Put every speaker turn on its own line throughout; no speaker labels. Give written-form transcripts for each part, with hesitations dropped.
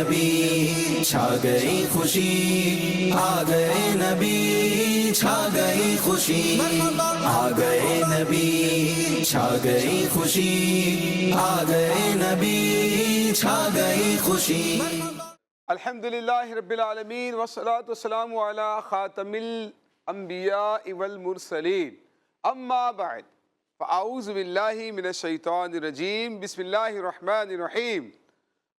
نبی چھا گئی خوشی، آ گئے نبی چھا گئی خوشی، آ گئے نبی چھا گئی خوشی، آ گئے نبی چھا گئی خوشی۔
الحمدللہ رب العالمین والصلاة والسلام علی خاتم الانبیاء والمرسلین، اما بعد فاعوذ باللہ من الشیطان الرجیم، بسم اللہ الرحمن الرحیم۔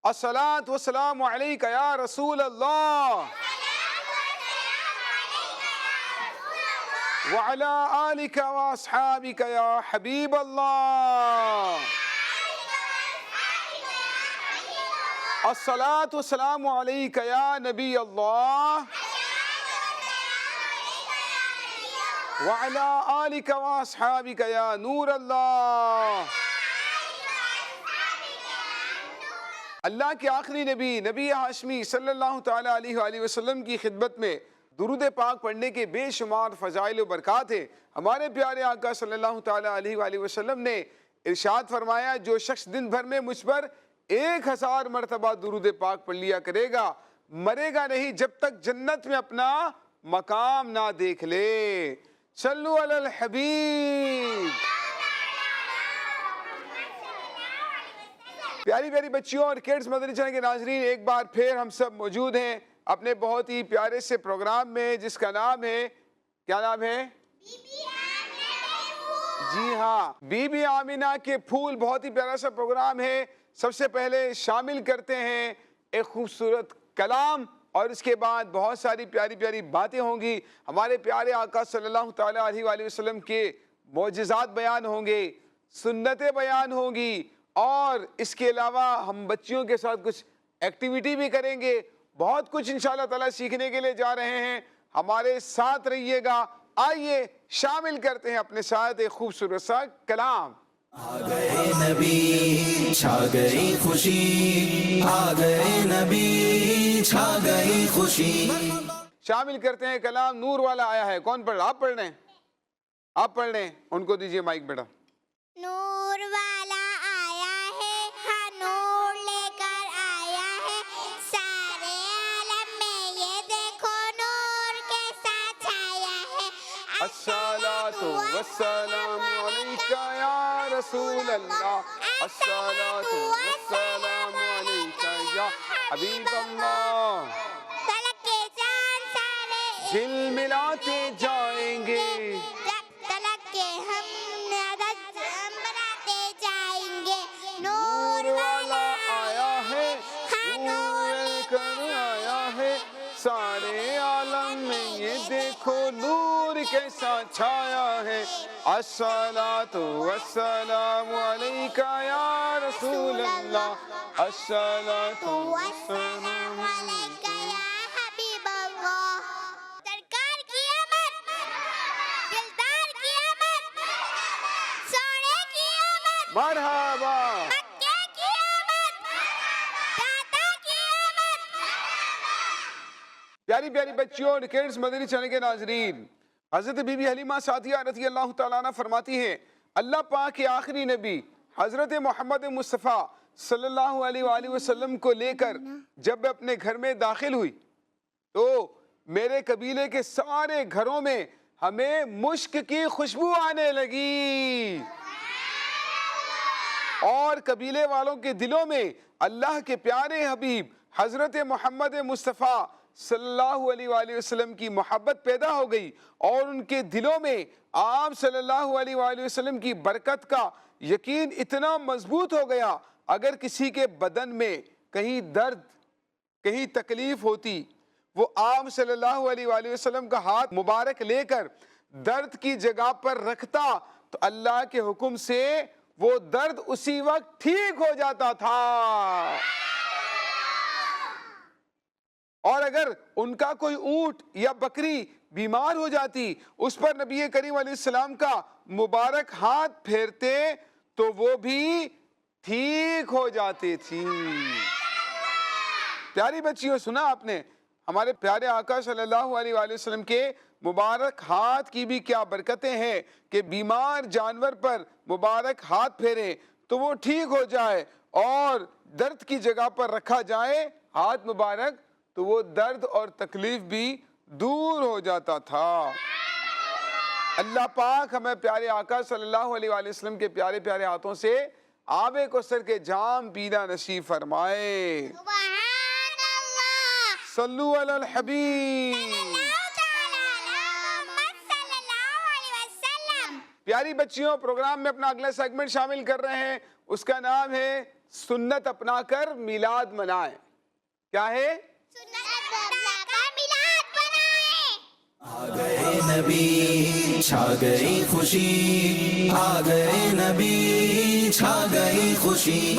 الصلاة والسلام علیکہ یا رسول اللہ وعلی آلکہ واصحابکہ یا حبیب اللہ۔ الصلاة والسلام علیکہ یا نبی اللہ وعلی آلکہ واصحابکہ یا نور اللہ۔ اللہ کے آخری نبی نبی ہاشمی صلی اللہ تعالیٰ علیہ وآلہ وسلم کی خدمت میں درود پاک پڑھنے کے بے شمار فضائل و برکات ہیں۔ ہمارے پیارے آقا صلی اللہ تعالیٰ علیہ وآلہ وسلم نے ارشاد فرمایا، جو شخص دن بھر میں مجھ پر 1000 مرتبہ درود پاک پڑھ لیا کرے گا، مرے گا نہیں جب تک جنت میں اپنا مقام نہ دیکھ لے۔ صلو علی الحبیب۔ پیاری پیاری بچیوں اور کڈز مدنی چینل کے ناظرین، ایک بار پھر ہم سب موجود ہیں اپنے بہت ہی پیارے سے پروگرام میں، جس کا نام ہے، کیا نام ہے؟ جی ہاں، بی بی آمینہ کے پھول۔ بہت ہی پیارا سا پروگرام ہے۔ سب سے پہلے شامل کرتے ہیں ایک خوبصورت کلام، اور اس کے بعد بہت ساری پیاری پیاری باتیں ہوں گی۔ ہمارے پیارے آقا صلی اللہ تعالیٰ علیہ وآلہ وسلم کے معجزات بیان ہوں گے، سنتیں بیان ہوں گی، اور اس کے علاوہ ہم بچیوں کے ساتھ کچھ ایکٹیویٹی بھی کریں گے۔ بہت کچھ انشاءاللہ تعالیٰ سیکھنے کے لیے جا رہے ہیں، ہمارے ساتھ رہیے گا۔ آئیے شامل کرتے ہیں اپنے ساتھ ایک خوبصورت سا کلام۔
آ گئے نبی چھا گئی خوشی، آ گئے نبی چھا گئی خوشی۔
شامل کرتے ہیں کلام۔ نور والا آیا ہے، کون پڑھ رہا؟ آپ پڑھ رہے ہیں؟ آپ پڑھ رہے ہیں؟ ان کو دیجئے مائک بیٹا۔
نور والا آیا ہے، ہاں نور لے کر آیا ہے، سارے عالم میں یہ دیکھو نور کے ساتھ چھایا ہے۔
الصلاۃ والسلام علیکہ یا رسول اللہ، الصلاۃ والسلام علیکہ یا حبیب اللہ۔
فلک کے چاند سارے
دل ملاتے جائیں گے،
تلک کے ہم عدد بناتے جائیں گے۔
نور والا آیا ہے، نور لے کر آیا ہے، سارے عالم میں یہ دیکھو نور کیسا چھایا ہے۔ الصلاۃ والسلام علیکہ یا رسول اللہ، الصلاۃ والسلام
علیکہ یا حبیب اللہ۔ سرکار کی آمد، دلدار کی آمد، سونے کی آمد،
مرحبا۔
مکے کی آمد، داتا کی آمد۔
پیاری پیاری بچیوں اور کڈز مدنی چینل کے ناظرین، حضرت بی بی حلیمہ سعدیہ رضی اللہ تعالیٰ عنہ فرماتی ہیں، اللہ پاک کے آخری نبی حضرت محمد مصطفیٰ صلی اللہ علیہ وآلہ وسلم کو لے کر جب میں اپنے گھر میں داخل ہوئی تو میرے قبیلے کے سارے گھروں میں ہمیں مشک کی خوشبو آنے لگی، اور قبیلے والوں کے دلوں میں اللہ کے پیارے حبیب حضرت محمد مصطفیٰ صلی اللہ علیہ وآلہ وسلم کی محبت پیدا ہو گئی، اور ان کے دلوں میں آپ صلی اللہ علیہ وآلہ وسلم کی برکت کا یقین اتنا مضبوط ہو گیا، اگر کسی کے بدن میں کہیں درد، کہیں تکلیف ہوتی، وہ آپ صلی اللہ علیہ وآلہ وسلم کا ہاتھ مبارک لے کر درد کی جگہ پر رکھتا تو اللہ کے حکم سے وہ درد اسی وقت ٹھیک ہو جاتا تھا۔ اور اگر ان کا کوئی اونٹ یا بکری بیمار ہو جاتی، اس پر نبی کریم علیہ السلام کا مبارک ہاتھ پھیرتے تو وہ بھی ٹھیک ہو جاتی تھی۔ پیاری بچیوں، سنا آپ نے ہمارے پیارے آقا صلی اللہ علیہ وآلہ وسلم کے مبارک ہاتھ کی بھی کیا برکتیں ہیں کہ بیمار جانور پر مبارک ہاتھ پھیریں تو وہ ٹھیک ہو جائے، اور درد کی جگہ پر رکھا جائے ہاتھ مبارک تو وہ درد اور تکلیف بھی دور ہو جاتا تھا۔ اللہ پاک ہمیں پیارے آقا صلی اللہ علیہ وآلہ وسلم کے پیارے پیارے ہاتھوں سے آب کوثر کے جام پینا نصیب فرمائے۔
سبحان اللہ،
صلو علی الحبیب۔
صلی اللہ علیہ وسلم۔
پیاری بچیوں، پروگرام میں اپنا اگلا سیگمنٹ شامل کر رہے ہیں، اس کا نام ہے سنت اپنا کر میلاد منائیں۔ کیا ہے؟
سنت اپنا کر میلاد منائیں۔
آ گئے نبی چھا گئی خوشی، آ گئے نبی چھا گئی خوشی۔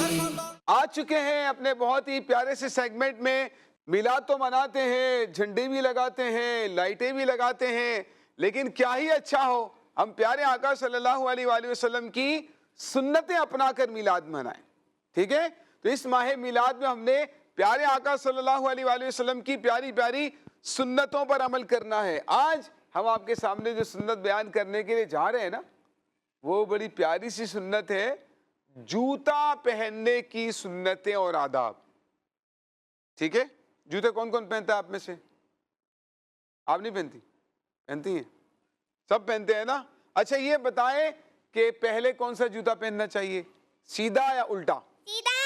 آ چکے ہیں اپنے بہت ہی پیارے سے سیگمنٹ میں۔ میلاد تو مناتے ہیں، جھنڈے بھی لگاتے ہیں، لائٹیں بھی لگاتے ہیں، لیکن کیا ہی اچھا ہو ہم پیارے آقا صلی اللہ علیہ وآلہ وسلم کی سنتیں اپنا کر میلاد منائیں۔ ٹھیک ہے؟ تو اس ماہ میلاد میں ہم نے پیارے آقا صلی اللہ علیہ وآلہ وسلم کی پیاری پیاری سنتوں پر عمل کرنا ہے۔ آج ہم آپ کے سامنے جو سنت بیان کرنے کے لیے جا رہے ہیں نا، وہ بڑی پیاری سی سنت ہے، جوتا پہننے کی سنتیں اور آداب۔ ٹھیک ہے؟ جوتے کون کون پہنتا ہے آپ میں سے؟ آپ نہیں پہنتی؟ پہنتی ہیں؟ سب پہنتے ہیں نا؟ اچھا یہ بتائیں کہ پہلے کون سا جوتا پہننا چاہیے، سیدھا یا الٹا؟
سیدھا۔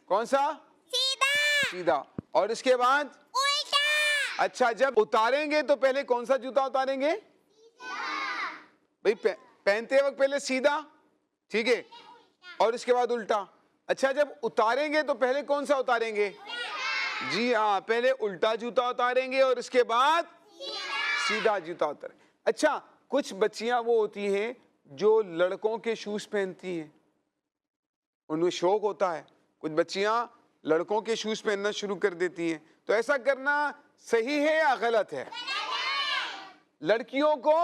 کون سا؟
سیدھا۔
سیدھا۔ اور اس کے بعد؟
الٹا۔
اچھا جب اتاریں گے تو پہلے کون سا جوتا اتاریں گے؟ بھئی پہنتے وقت پہلے سیدھا، ٹھیک ہے، اور اس کے بعد الٹا۔ اچھا جب اتاریں گے تو پہلے کون سا اتاریں گے؟ جی ہاں، پہلے الٹا جوتا اتاریں گے اور اس کے بعد سیدھا جوتا اتاریں گے۔ اچھا کچھ بچیاں وہ ہوتی ہیں جو لڑکوں کے شوز پہنتی ہیں، ان میں شوق ہوتا ہے، کچھ بچیاں لڑکوں کے شوز پہننا شروع کر دیتی ہیں، تو ایسا کرنا صحیح ہے یا غلط ہے؟ لڑکیوں کو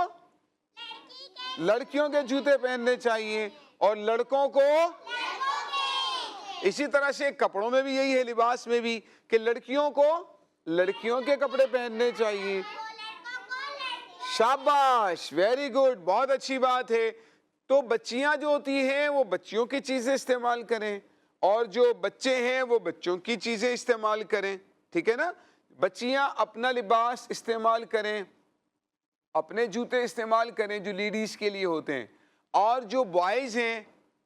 لڑکیوں کے جوتے پہننے چاہیے اور لڑکوں کو اسی طرح سے کپڑوں میں بھی یہی ہے، لباس میں بھی، کہ لڑکیوں کو لڑکیوں کے کپڑے پہننے چاہیے۔ شاباش، ویری گڈ، بہت اچھی بات ہے۔ تو بچیاں جو ہوتی ہیں وہ بچیوں کی چیزیں استعمال کریں اور جو بچے ہیں وہ بچوں کی چیزیں استعمال کریں، ٹھیک ہے نا؟ بچیاں اپنا لباس استعمال کریں، اپنے جوتے استعمال کریں جو لیڈیز کے لیے ہوتے ہیں، اور جو بوائز ہیں،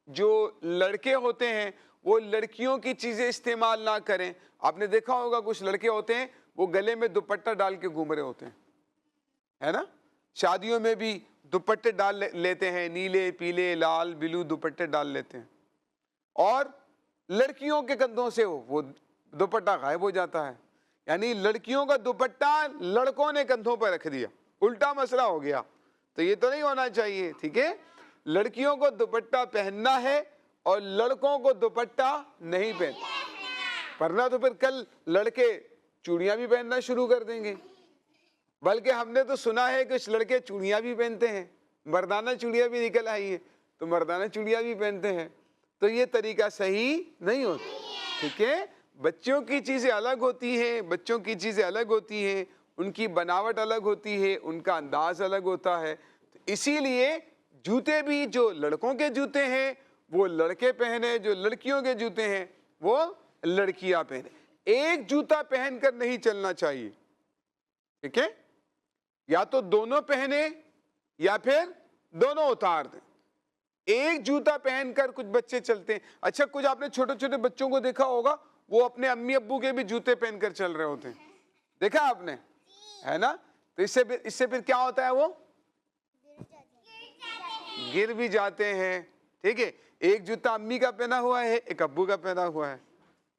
جو لڑکے ہوتے ہیں، وہ لڑکیوں کی چیزیں استعمال نہ کریں۔ آپ نے دیکھا ہوگا کچھ لڑکے ہوتے ہیں وہ گلے میں دوپٹہ ڈال کے گھوم رہے ہوتے ہیں، ہے نا؟ شادیوں میں بھی دوپٹے ڈال لیتے ہیں، نیلے پیلے لال بلو دوپٹے ڈال لیتے ہیں، اور لڑکیوں کے کندھوں سے وہ دوپٹہ غائب ہو جاتا ہے، یعنی لڑکیوں کا دوپٹہ لڑکوں نے کندھوں پر رکھ دیا، الٹا مسئلہ ہو گیا۔ تو یہ تو نہیں ہونا چاہیے، ٹھیک ہے؟ لڑکیوں کو دوپٹہ پہننا ہے اور لڑکوں کو دوپٹہ نہیں پہننا، ورنہ تو پھر کل لڑکے چوڑیاں بھی پہننا شروع کر دیں گے، بلکہ ہم نے تو سنا ہے کہ کچھ لڑکے چوڑیاں بھی پہنتے ہیں، مردانہ چوڑیاں بھی نکل آئی ہیں تو مردانہ چوڑیاں بھی پہنتے ہیں، تو یہ طریقہ صحیح نہیں ہوتا، ٹھیک ہے؟ بچوں کی چیزیں الگ ہوتی ہیں، بچوں کی چیزیں الگ ہوتی ہیں، ان کی بناوٹ الگ ہوتی ہے، ان کا انداز الگ ہوتا ہے، تو اسی لیے جوتے بھی جو لڑکوں کے جوتے ہیں وہ لڑکے پہنے، جو لڑکیوں کے جوتے ہیں وہ لڑکیاں پہنے۔ ایک جوتا پہن کر نہیں چلنا چاہیے، ٹھیک ہے؟ یا تو دونوں پہنے یا پھر دونوں اتار دیں۔ ایک جوتا پہن کر کچھ بچے چلتے ہیں۔ اچھا کچھ آپ نے چھوٹے چھوٹے بچوں کو دیکھا ہوگا، وہ اپنے امی ابو کے بھی جوتے پہن کر چل رہے ہوتے ہیں، دیکھا آپ نے، ہے نا؟ تو اس سے پھر کیا ہوتا ہے، وہ گر بھی جاتے ہیں، ٹھیک ہے؟ ایک جوتا امی کا پہنا ہوا ہے، ایک ابو کا پہنا ہوا ہے،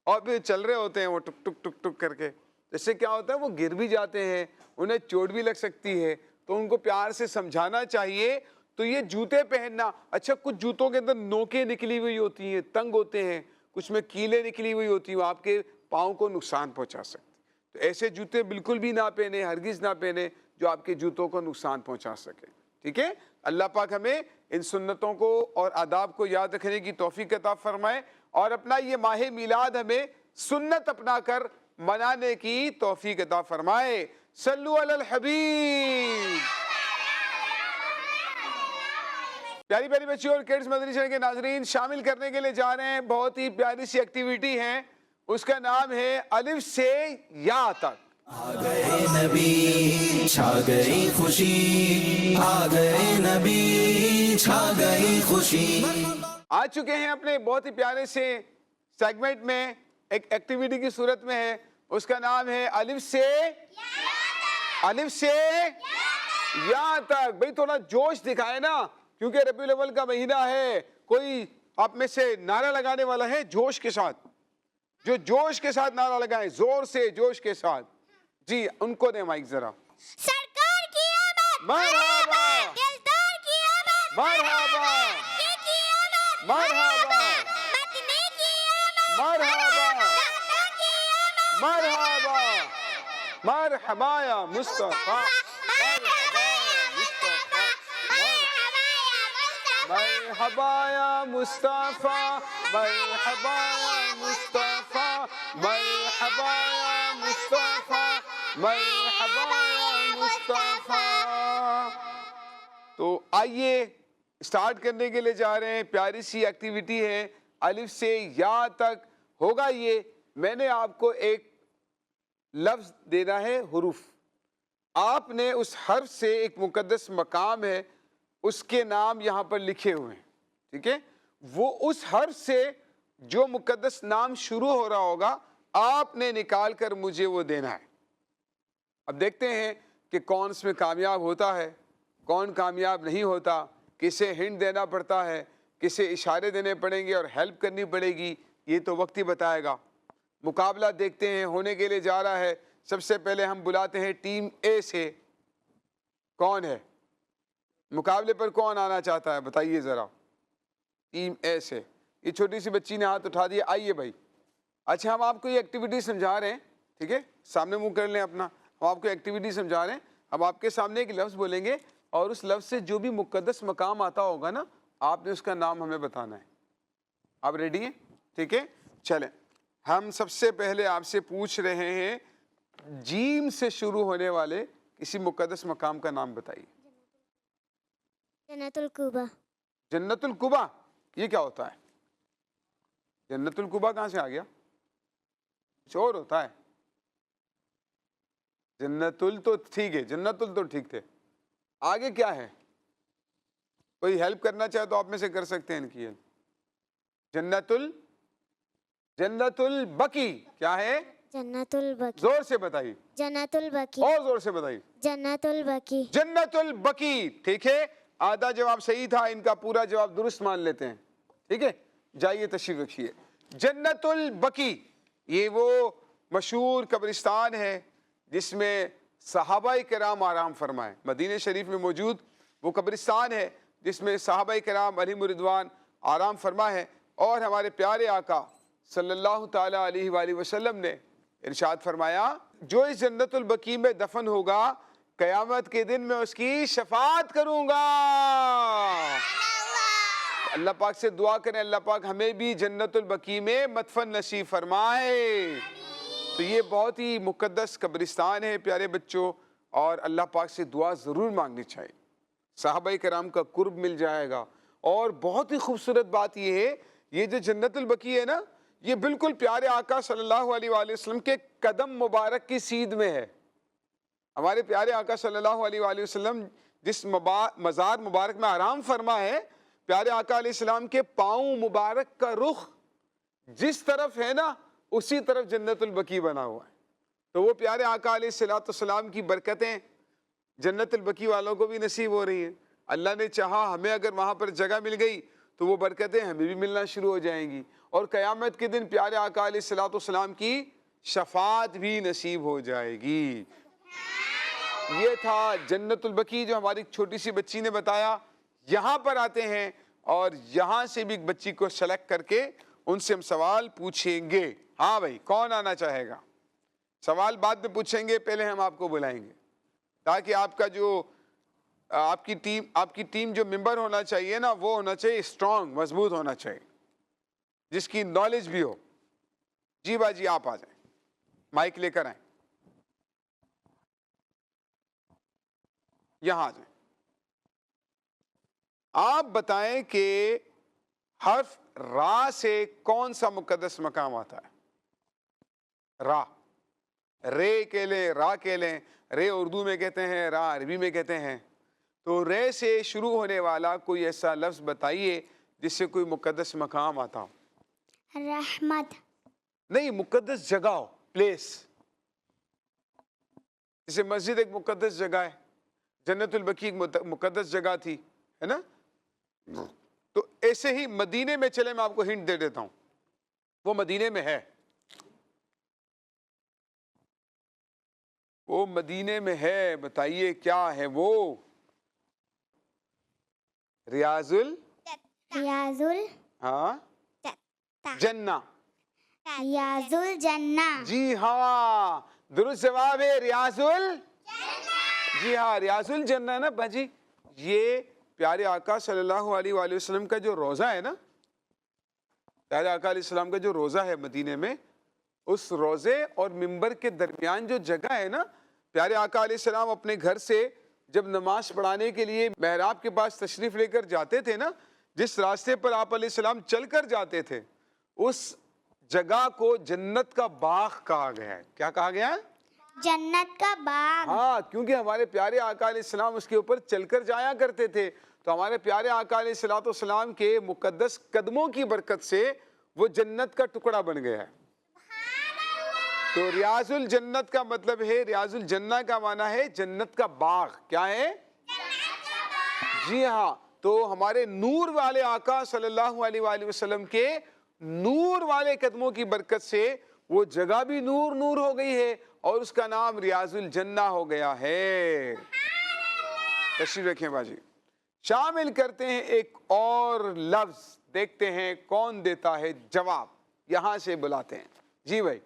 اور پھر چل رہے ہوتے ہیں وہ ٹک ٹک ٹک ٹک کر کے، اس سے کیا ہوتا ہے، وہ گر بھی جاتے ہیں، انہیں چوٹ بھی لگ سکتی ہے، تو ان کو پیار سے سمجھانا چاہیے۔ تو یہ جوتے پہننا، اچھا کچھ جوتوں کے اندر نوکیں نکلی ہوئی ہوتی ہیں، تنگ ہوتے ہیں، کچھ میں کیلیں نکلی ہوئی ہوتی ہیں، وہ آپ کے پاؤں کو نقصان پہنچا سکتے ہیں، تو ایسے جوتے بالکل بھی نہ پہنے، ہرگز نہ پہنے جو آپ کے جوتوں کو نقصان پہنچا سکے، ٹھیک ہے؟ اللہ پاک ہمیں ان سنتوں کو اور آداب کو یاد رکھنے کی توفیق عطا فرمائے، اور اپنا یہ ماہ میلاد ہمیں سنت اپنا کر منانے کی توفیق عطا فرمائے۔ صلو علی الحبیب۔ پیاری پیاری بچیوں اور کڈز مدنی چینل کے ناظرین، شامل کرنے کے لیے جا رہے ہیں، بہت ہی پیاری سی ایکٹیویٹی ہے، اس کا نام ہے الف سے یا تک.
آ گئے نبی چھا گئی خوشی، آ گئے نبی چھا گئی خوشی.
آ چکے ہیں اپنے بہت ہی پیارے سے سیگمنٹ میں، ایک ایکٹیویٹی کی صورت میں ہے. اس کا نام ہے الف سے یا تک. بھئی تھوڑا جوش دکھائے نا، کیونکہ ربیع الاول کا مہینہ ہے. کوئی آپ میں سے نعرہ لگانے والا ہے جوش کے ساتھ؟ جو جوش کے ساتھ نعرہ لگائیں، زور سے جوش کے ساتھ. جی ان کو دیں مائک ذرا.
سرکار کی آمد،
مرحبا،
دلدار کی آمد،
مرحبا،
مکی کی آمد،
مرحبا،
مدنی کی آمد،
مرحبا،
داتا کی آمد،
مرحبا، مرحبا یا مصطفیٰ، مرحبا یا مصطفیٰ، مرحبا یا مصطفیٰ، مرحبا یا مصطفیٰ، مرحبا یا مصطفیٰ. تو آئیے اسٹارٹ کرنے کے لیے جا رہے ہیں. پیاری سی ایکٹیویٹی ہے، الف سے یا تک ہوگا. یہ میں نے آپ کو ایک لفظ دینا ہے، حروف. آپ نے اس حرف سے ایک مقدس مقام ہے، اس کے نام یہاں پر لکھے ہوئے ہیں. ٹھیک ہے؟ وہ اس حرف سے جو مقدس نام شروع ہو رہا ہوگا آپ نے نکال کر مجھے وہ دینا ہے. اب دیکھتے ہیں کہ کون اس میں کامیاب ہوتا ہے، کون کامیاب نہیں ہوتا. کسے ہنٹ دینا پڑتا ہے، کسے اشارے دینے پڑیں گے اور ہیلپ کرنی پڑے گی، یہ تو وقت ہی بتائے گا. مقابلہ دیکھتے ہیں، ہونے کے لیے جا رہا ہے. سب سے پہلے ہم بلاتے ہیں ٹیم اے سے. کون ہے مقابلے پر؟ کون آنا چاہتا ہے بتائیے ذرا. ٹیم اے سے یہ چھوٹی سی بچی نے ہاتھ اٹھا دیا. آئیے بھائی. اچھا ہم آپ کو یہ ایکٹیویٹی سمجھا رہے ہیں، ٹھیک ہے؟ سامنے منہ کر لیں اپنا. ہم آپ کو ایکٹیویٹی سمجھا رہے ہیں. اب آپ کے سامنے ایک لفظ بولیں گے اور اس لفظ سے جو بھی مقدس مقام آتا ہوگا نا، آپ نے اس کا نام ہمیں بتانا ہے. آپ ریڈی ہیں؟ ٹھیک ہے، چلیں. ہم سب سے پہلے آپ سے پوچھ رہے ہیں، جیم سے شروع ہونے والے کسی مقدس مقام کا نام بتائیے.
جنت القبا.
جنت القبا، یہ کیا ہوتا ہے؟ جنت القبا کہاں سے آ گیا؟ کچھ اور ہوتا ہے. جنت ال تو ٹھیک ہے، جنت ال تو ٹھیک تھے. آگے کیا ہے؟ کوئی ہیلپ کرنا چاہے تو آپ میں سے کر سکتے ہیں ان کی ہیلپ. جنت البقی کیا ہے؟
جنت البقی.
زور سے بتائیے.
جنت البقی.
اور زور سے بتائیے.
جنت البقی.
جنت البقی. ٹھیک ہے، آدھا جواب صحیح تھا، ان کا پورا جواب درست مان لیتے ہیں. ٹھیک ہے، جائیے تشریف رکھیے. جنت البقی یہ وہ مشہور قبرستان ہے جس میں صحابہ کرام آرام فرمائے. مدینہ شریف میں موجود وہ قبرستان ہے جس میں صحابہ کرام علیہم رضوان آرام فرما ہے. اور ہمارے پیارے آقا صلی اللہ تعالیٰ علیہ وآلہ وسلم نے ارشاد فرمایا، جو اس جنت البقیع میں دفن ہوگا قیامت کے دن میں اس کی شفاعت کروں گا. اللہ پاک سے دعا کریں اللہ پاک ہمیں بھی جنت البقیع میں مدفن نصیب فرمائے. تو یہ بہت ہی مقدس قبرستان ہے پیارے بچوں، اور اللہ پاک سے دعا ضرور مانگنی چاہیے. صحابہ کرام کا قرب مل جائے گا. اور بہت ہی خوبصورت بات یہ ہے، یہ جو جنت البقیع ہے نا، یہ بالکل پیارے آقا صلی اللہ علیہ وآلہ وسلم کے قدم مبارک کی سیدھ میں ہے. ہمارے پیارے آقا صلی اللہ علیہ وآلہ وسلم جس مزار مبارک میں آرام فرما ہے، پیارے آقا علیہ السلام کے پاؤں مبارک کا رخ جس طرف ہے نا، اسی طرف جنت البقیع بنا ہوا ہے. تو وہ پیارے آقا علیہ السلام کی برکتیں جنت البقیع والوں کو بھی نصیب ہو رہی ہیں. اللہ نے چاہا ہمیں اگر وہاں پر جگہ مل گئی تو وہ برکتیں ہمیں بھی ملنا شروع ہو جائیں گی، اور قیامت کے دن پیارے آقا علیہ السلام کی شفاعت بھی نصیب ہو جائے گی. یہ تھا جنت البقیع جو ہماری چھوٹی سی بچی نے بتایا. یہاں پر آتے ہیں اور یہاں سے بھی ایک بچی کو سلیکٹ کر کے ان سے ہم سوال پوچھیں گے. ہاں بھائی، کون آنا چاہے گا؟ سوال بعد میں پوچھیں گے، پہلے ہم آپ کو بلائیں گے تاکہ آپ کا جو آپ کی ٹیم جو ممبر ہونا چاہیے نا، وہ ہونا چاہیے اسٹرانگ، مضبوط ہونا چاہیے، جس کی نالج بھی ہو. جی باجی آپ آ جائیں، مائک لے کر آئیں، یہاں آ جائیں. آپ بتائیں کہ حرف را سے کون سا مقدس مقام آتا ہے؟ را، رے کہہ لیں، را کہہ لیں، رے اردو میں کہتے ہیں، را عربی میں کہتے ہیں. تو رے سے شروع ہونے والا کوئی ایسا لفظ بتائیے جس سے کوئی مقدس مقام آتا ہو.
رحمت.
نہیں، مقدس جگہ ہو، پلیس. جیسے مسجد ایک مقدس جگہ ہے، جنت البقیع ایک مقدس جگہ تھی، ہے نا. تو ایسے ہی مدینے میں، چلے میں آپ کو ہنٹ دے دیتا ہوں، وہ مدینے میں ہے، وہ مدینے میں ہے. بتائیے کیا ہے وہ؟ ریاض
ریاض
ہاں جنہ.
ریاض الجنہ.
جی ہاں، درست جواب ہے ریاض جی ہاں، ریاض الجنہ نا باجی. یہ پیارے آقا صلی اللہ علیہ وآلہ وسلم کا جو روزہ ہے نا، پیارے آقا علیہ السلام کا جو روزہ ہے مدینے میں، اس روزے اور ممبر کے درمیان جو جگہ ہے نا، پیارے آقا علیہ السلام اپنے گھر سے جب نماز پڑھانے کے لیے محراب کے پاس تشریف لے کر جاتے تھے نا، جس راستے پر آپ علیہ السلام چل کر جاتے تھے، اس جگہ کو جنت کا باغ کہا گیا ہے. کیا کہا گیا ہے؟
جنت کا باغ.
ہاں، کیونکہ ہمارے پیارے آقا علیہ السلام اس کے اوپر چل کر جایا کرتے تھے. تو ہمارے پیارے آقا علیہ السلام کے مقدس قدموں کی برکت سے وہ جنت کا ٹکڑا بن گیا ہے. تو ریاض الجنت کا مطلب ہے، ریاض الجنہ کا معنی ہے جنت کا باغ. کیا ہے؟ جی ہاں. تو ہمارے نور والے آقا صلی اللہ علیہ وآلہ وسلم کے نور والے قدموں کی برکت سے وہ جگہ بھی نور نور ہو گئی ہے اور اس کا نام ریاض الجنہ ہو گیا ہے. تشریف رکھیں باجی. شامل کرتے ہیں ایک اور لفظ، دیکھتے ہیں کون دیتا ہے جواب. یہاں سے بلاتے ہیں. جی بھائی،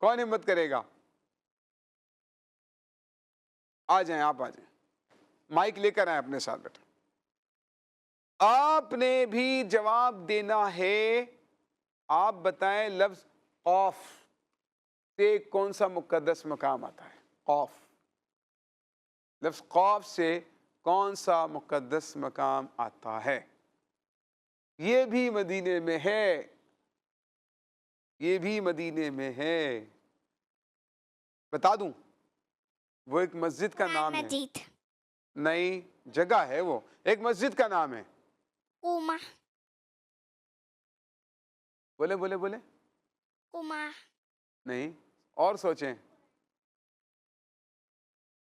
کون ہمت کرے گا؟ آ جائیں، آپ آ جائیں، مائک لے کر آئیں اپنے ساتھ بیٹھے. آپ نے بھی جواب دینا ہے. آپ بتائیں لفظ قوف سے کون سا مقدس مقام آتا ہے؟ قوف، لفظ قوف سے کون سا مقدس مقام آتا ہے؟ یہ بھی مدینے میں ہے، یہ بھی مدینے میں ہے. بتا دوں، وہ ایک مسجد کا نام ہے.
مجید.
نہیں، جگہ ہے، وہ ایک مسجد کا نام ہے.
قوما.
بولے بولے بولے.
قوما.
نہیں، اور سوچیں.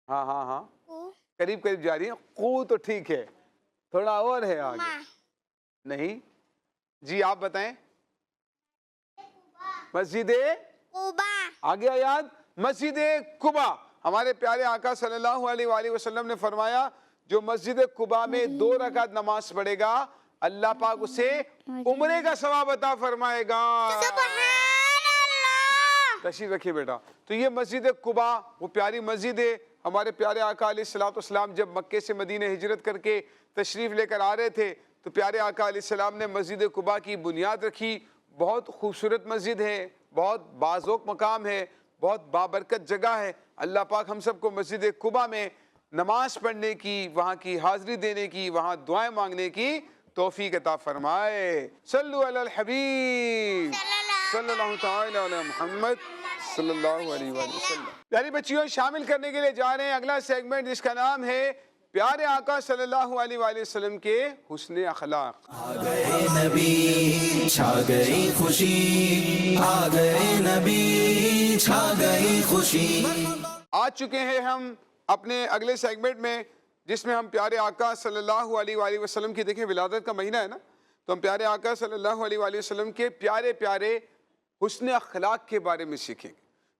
ہاں ہاں ہاں،
قو.
قریب قریب جا رہی ہیں. قو تو ٹھیک ہے، تھوڑا اور ہے آگے.
قوما.
نہیں جی، آپ بتائیں. مسجد
قبا.
آگے یاد، مسجد قبا. ہمارے پیارے آقا صلی اللہ علیہ وآلہ وسلم نے فرمایا جو مسجد قبا میں 2 رکعت نماز پڑھے گا، اللہ پاک اسے عمرے کا ثواب عطا فرمائے گا.
سبحان اللہ.
تشریف رکھیے بیٹا. تو یہ مسجد قبا وہ پیاری مسجد ہے. ہمارے پیارے آقا علیہ السلام جب مکے سے مدینہ ہجرت کر کے تشریف لے کر آ رہے تھے تو پیارے آقا علیہ السلام نے مسجد قبا کی بنیاد رکھی. بہت خوبصورت مسجد ہے، بہت باذوق مقام ہے، بہت بابرکت جگہ ہے. اللہ پاک ہم سب کو مسجد قبا میں نماز پڑھنے کی، وہاں کی حاضری دینے کی، وہاں دعائیں مانگنے کی توفیق عطا فرمائے. صلو علی الحبیب صلی اللہ تعالی علی محمد صلی اللہ علیہ وآلہ وسلم. پیاری بچیوں، شامل کرنے کے لیے جا رہے ہیں اگلا سیگمنٹ جس کا نام ہے پیارے آقا صلی اللہ علیہ وآلہ وسلم کے حسن اخلاق.
آ گئے نبی چھا گئی خوشی، آ گئے نبی چھا گئی خوشی.
آ چکے ہیں ہم اپنے اگلے سیگمنٹ میں جس میں ہم پیارے آقا صلی اللہ علیہ وآلہ وسلم کی، دیکھیں ولادت کا مہینہ ہے نا، تو ہم پیارے آقا صلی اللہ علیہ وآلہ وسلم کے پیارے پیارے حسن اخلاق کے بارے میں سیکھیں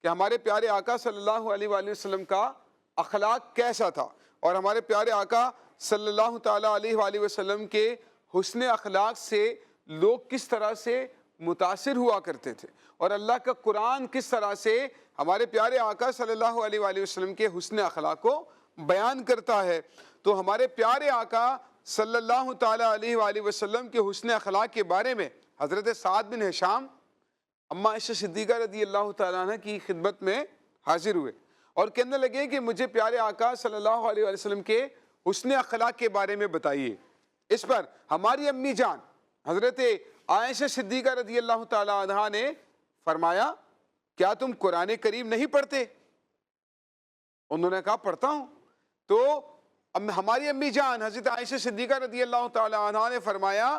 کہ ہمارے پیارے آقا صلی اللہ علیہ وآلہ وسلم کا اخلاق کیسا تھا اور ہمارے پیارے آقا صلی اللہ تعالیٰ علیہ وآلہ وسلم کے حسن اخلاق سے لوگ کس طرح سے متاثر ہوا کرتے تھے اور اللہ کا قرآن کس طرح سے ہمارے پیارے آقا صلی اللہ علیہ وآلہ وسلم کے حسن اخلاق کو بیان کرتا ہے. تو ہمارے پیارے آقا صلی اللہ تعالیٰ علیہ وآلہ وسلم کے حسن اخلاق کے بارے میں حضرت سعد بن ہشام اماں عائشہ صدیقہ رضی اللہ تعالیٰ عنہ کی خدمت میں حاضر ہوئے اور کہنے لگے کہ مجھے پیارے آقا صلی اللہ علیہ وسلم کے حسن اخلاق کے بارے میں بتائیے. اس پر ہماری امی جان حضرت عائشہ صدیقہ رضی اللہ تعالیٰ عنہ نے فرمایا کیا تم قرآن کریم نہیں پڑھتے؟ انہوں نے کہا پڑھتا ہوں. تو ہماری امی جان حضرت عائشہ صدیقہ رضی اللہ تعالی عنہا نے فرمایا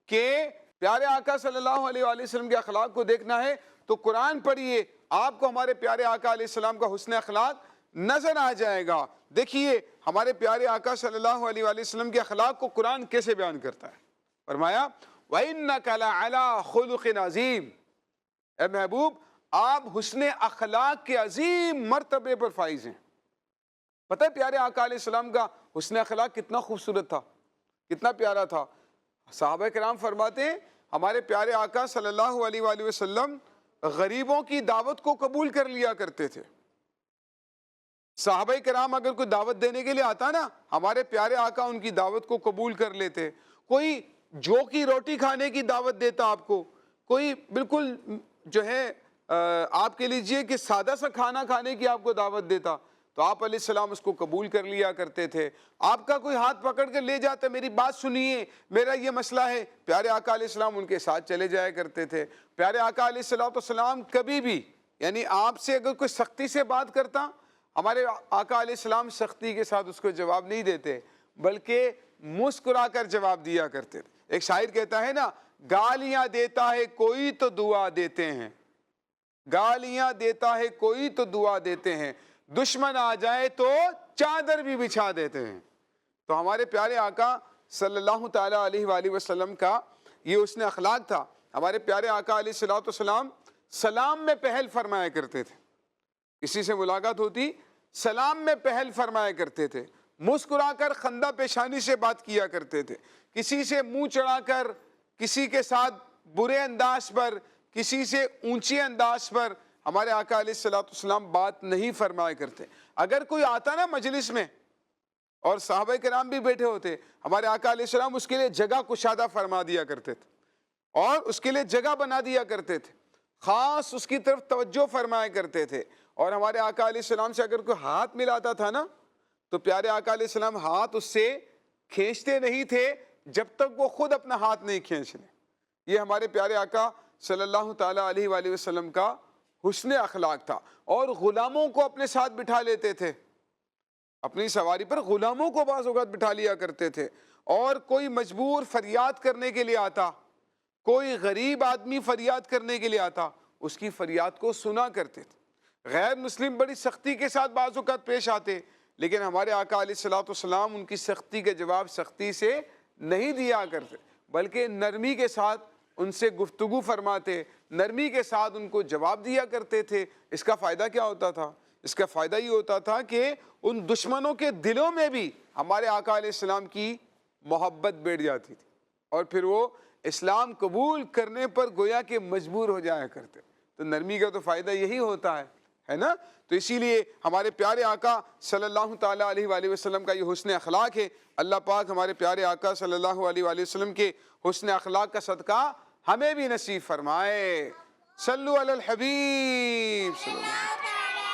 کہ پیارے آقا صلی اللہ علیہ وآلہ وسلم کے اخلاق کو دیکھنا ہے تو قرآن پڑھیے، آپ کو ہمارے پیارے آقا علیہ السلام کا حسن اخلاق نظر آ جائے گا. دیکھیے ہمارے پیارے آقا صلی اللہ علیہ وآلہ وسلم کے اخلاق کو قرآن کیسے بیان کرتا ہے. فرمایا وَإِنَّكَ لَعَلَىٰ خُلُقٍ عَظِيمٍ، اے محبوب آپ حسن اخلاق کے عظیم مرتبے پر فائز ہیں. پتہ ہے پیارے آقا علیہ السلام کا حسن اخلاق کتنا خوبصورت تھا، کتنا پیارا تھا. صحابہ کرام فرماتے ہیں ہمارے پیارے آقا صلی اللہ علیہ وآلہ وسلم غریبوں کی دعوت کو قبول کر لیا کرتے تھے. صحابہ کرام اگر کوئی دعوت دینے کے لیے آتا نا، ہمارے پیارے آقا ان کی دعوت کو قبول کر لیتے. کوئی جو کی روٹی کھانے کی دعوت دیتا آپ کو، کوئی بالکل جو ہے آپ کے لیجئے کہ سادہ سا کھانا کھانے کی آپ کو دعوت دیتا تو آپ علیہ السلام اس کو قبول کر لیا کرتے تھے. آپ کا کوئی ہاتھ پکڑ کر لے جاتا میری بات سنیے، میرا یہ مسئلہ ہے، پیارے آقا علیہ السلام ان کے ساتھ چلے جایا کرتے تھے. پیارے آقا علیہ السلام کبھی بھی یعنی آپ سے اگر کوئی سختی سے بات کرتا، ہمارے آقا علیہ السلام سختی کے ساتھ اس کو جواب نہیں دیتے بلکہ مسکرا کر جواب دیا کرتے تھے. ایک شاعر کہتا ہے نا، گالیاں دیتا ہے کوئی تو دعا دیتے ہیں، گالیاں دیتا ہے کوئی تو دعا دیتے ہیں، دشمن آ جائے تو چادر بھی بچھا دیتے ہیں. تو ہمارے پیارے آقا صلی اللہ تعالیٰ علیہ وآلہ وسلم کا یہ حسن اخلاق تھا. ہمارے پیارے آقا علیہ السلام سلام میں پہل فرمایا کرتے تھے. کسی سے ملاقات ہوتی سلام میں پہل فرمایا کرتے تھے، مسکرا کر خندہ پیشانی سے بات کیا کرتے تھے. کسی سے منہ چڑھا کر، کسی کے ساتھ برے انداز پر، کسی سے اونچے انداز پر ہمارے آقا علیہ السلام بات نہیں فرمایا کرتے. اگر کوئی آتا نا مجلس میں اور صحابہ کرام بھی بیٹھے ہوتے، ہمارے آقا علیہ السلام اس کے لیے جگہ کشادہ فرما دیا کرتے تھے اور اس کے لیے جگہ بنا دیا کرتے تھے، خاص اس کی طرف توجہ فرمایا کرتے تھے. اور ہمارے آقا علیہ السلام سے اگر کوئی ہاتھ ملاتا تھا نا تو پیارے آقا علیہ السلام ہاتھ اس سے کھینچتے نہیں تھے جب تک وہ خود اپنا ہاتھ نہیں کھینچ لیں. یہ ہمارے پیارے آقا صلی اللہ تعالیٰ علیہ وآلہ وسلم کا حسن اخلاق تھا. اور غلاموں کو اپنے ساتھ بٹھا لیتے تھے، اپنی سواری پر غلاموں کو بعض اوقات بٹھا لیا کرتے تھے. اور کوئی مجبور فریاد کرنے کے لیے آتا، کوئی غریب آدمی فریاد کرنے کے لیے آتا، اس کی فریاد کو سنا کرتے تھے. غیر مسلم بڑی سختی کے ساتھ بعض اوقات پیش آتے، لیکن ہمارے آقا علیہ السلام ان کی سختی کا جواب سختی سے نہیں دیا کرتے بلکہ نرمی کے ساتھ ان سے گفتگو فرماتے، نرمی کے ساتھ ان کو جواب دیا کرتے تھے. اس کا فائدہ کیا ہوتا تھا؟ اس کا فائدہ یہ ہوتا تھا کہ ان دشمنوں کے دلوں میں بھی ہمارے آقا علیہ السلام کی محبت بیٹھ جاتی تھی اور پھر وہ اسلام قبول کرنے پر گویا کہ مجبور ہو جایا کرتے. تو نرمی کا تو فائدہ یہی ہوتا ہے نا. تو اسی لیے ہمارے پیارے آقا صلی اللہ تعالیٰ علیہ وآلہ وسلم کا یہ حسن اخلاق ہے. اللہ پاک ہمارے پیارے آقا صلی اللہ علیہ وآلہ وسلم کے حسن اخلاق کا صدقہ ہمیں بھی نصیب فرمائے. صلو علی الحبیب صلی اللہ علیہ وسلم.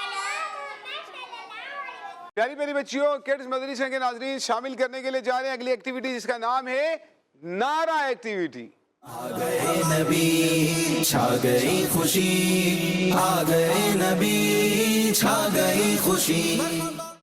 پیاری پیاری بچیوں، کڈز مدرسہ کے ناظرین شامل کرنے کے لیے جا رہے ہیں اگلی ایکٹیویٹی جس کا نام ہے نعرہ ایکٹیویٹی.
آ گئے نبی چھا گئی خوشی، آ گئے نبی چھا گئی خوشی.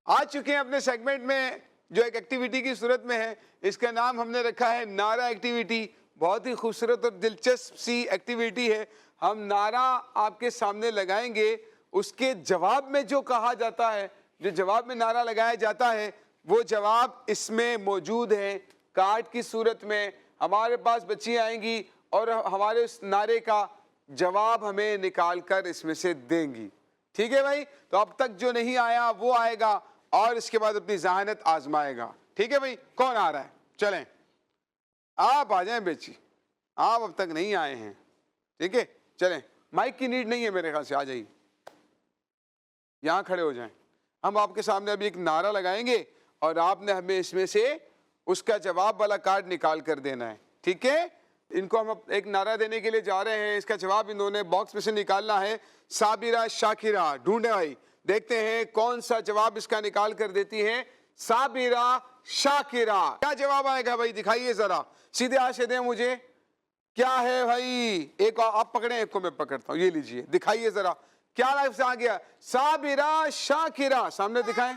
آ چکے ہیں اپنے سیگمنٹ میں جو ایک ایکٹیویٹی کی صورت میں ہے. اس کا نام ہم نے رکھا ہے نعرہ ایکٹیویٹی. بہت ہی خوبصورت اور دلچسپ سی ایکٹیویٹی ہے. ہم نعرہ آپ کے سامنے لگائیں گے، اس کے جواب میں جو کہا جاتا ہے، جو جواب میں نعرہ لگایا جاتا ہے وہ جواب اس میں موجود ہیں کارڈ کی صورت میں. ہمارے پاس بچیاں آئیں گی اور ہمارے اس نعرے کا جواب ہمیں نکال کر اس میں سے دیں گی. ٹھیک ہے بھائی؟ تو اب تک جو نہیں آیا وہ آئے گا اور اس کے بعد اپنی ذہانت آزمائے گا. ٹھیک ہے بھائی؟ کون آ رہا ہے؟ چلیں آپ آ جائیں بیچی، آپ اب تک نہیں آئے ہیں. ٹھیک ہے چلیں، مائک کی نیڈ نہیں ہے میرے خیال سے، آ جائیے یہاں کھڑے ہو جائیں. ہم آپ کے سامنے ابھی ایک نعرہ لگائیں گے اور آپ نے ہمیں اس میں سے اس کا جواب والا کارڈ نکال کر دینا ہے. ٹھیک ہے؟ ان کو ہم ایک نعرہ دینے کے لیے جا رہے ہیں. اس کا جواب انہوں نے باکس میں سے نکالنا ہے. صابرہ شاکرہ، ڈھونڈے بھائی، دیکھتے ہیں کون سا جواب اس کا نکال کر دیتی ہے. صابرہ شاکرہ، کیا جواب آئے گا بھائی؟ دکھائیے ذرا، سیدھے ہاتھ سے دیں مجھے. کیا ہے بھائی؟ ایک آپ پکڑیں، ایک کو میں پکڑتا ہوں. یہ لیجئے، دکھائیے ذرا کیا لفظ آ گیا؟ صابرہ شاکرہ، سامنے دکھائیں،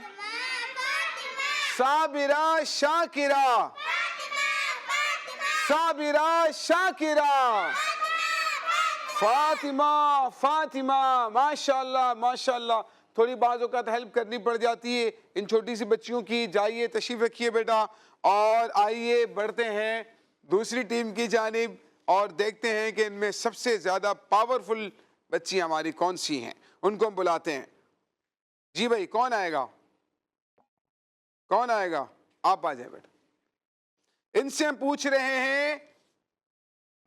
صابرہ شاکرہ، صابرہ شاکرہ، فاطمہ فاطمہ، ماشاءاللہ ماشاءاللہ. تھوڑی بعض اوقات ہیلپ کرنی پڑ جاتی ہے ان چھوٹی سی بچیوں کی. جائیے تشریف رکھیے بیٹا، اور آئیے بڑھتے ہیں دوسری ٹیم کی جانب اور دیکھتے ہیں کہ ان میں سب سے زیادہ پاورفل بچی ہماری کون سی ہیں. ان کو ہم بلاتے ہیں. جی بھائی کون آئے گا؟ کون آئے گا؟ آپ آ جائیں بیٹا. ان سے ہم پوچھ رہے ہیں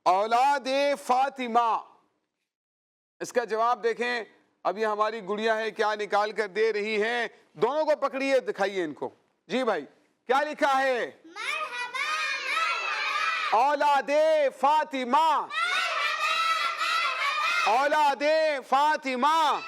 اولاد فاطمہ. اس کا جواب دیکھیں. اب یہ ہماری گڑیا ہے کیا نکال کر دے رہی ہے. دونوں کو پکڑیے، دکھائیے ان کو. جی بھائی کیا لکھا ہے؟ اولاد فاطمہ، اولاد فاطمہ،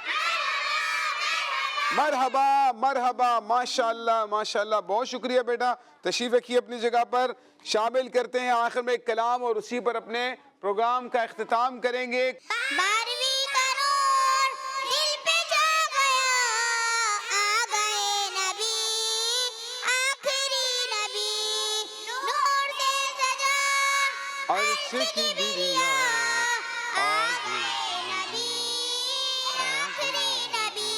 مرحبا مرحبا. ماشاءاللہ ماشاءاللہ، بہت شکریہ بیٹا. تشریف رکھیے اپنی جگہ پر. شامل کرتے ہیں آخر میں ایک کلام اور اسی پر اپنے پروگرام کا اختتام کریں گے.
12ویں کا نور دل پہ جا گیا، آ گئے نبی آخری نبی، نور سے سجا
عرش کی دریا
آ گئے نبی آخری نبی.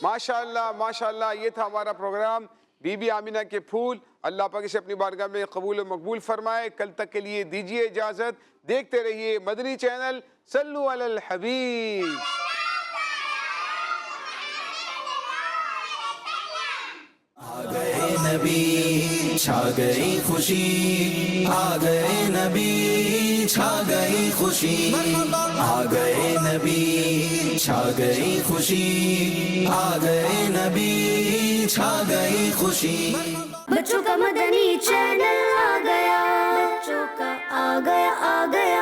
ماشاءاللہ ماشاءاللہ. یہ تھا ہمارا پروگرام بی بی آمینہ کے پھول. اللہ پاک اسے اپنی بارگاہ میں قبول و مقبول فرمائے. کل تک کے لیے دیجیے اجازت. دیکھتے رہیے مدنی چینل. صلو علی الحبیب.
آ گئے نبی چھا گئی خوشی، آ گئے نبی چھا گئی خوشی، آ گئے نبی چھا گئی خوشی، آ گئے نبی چھا گئی خوشی.
بچوں کا مدنی چینل آ گیا، بچوں کا آ گیا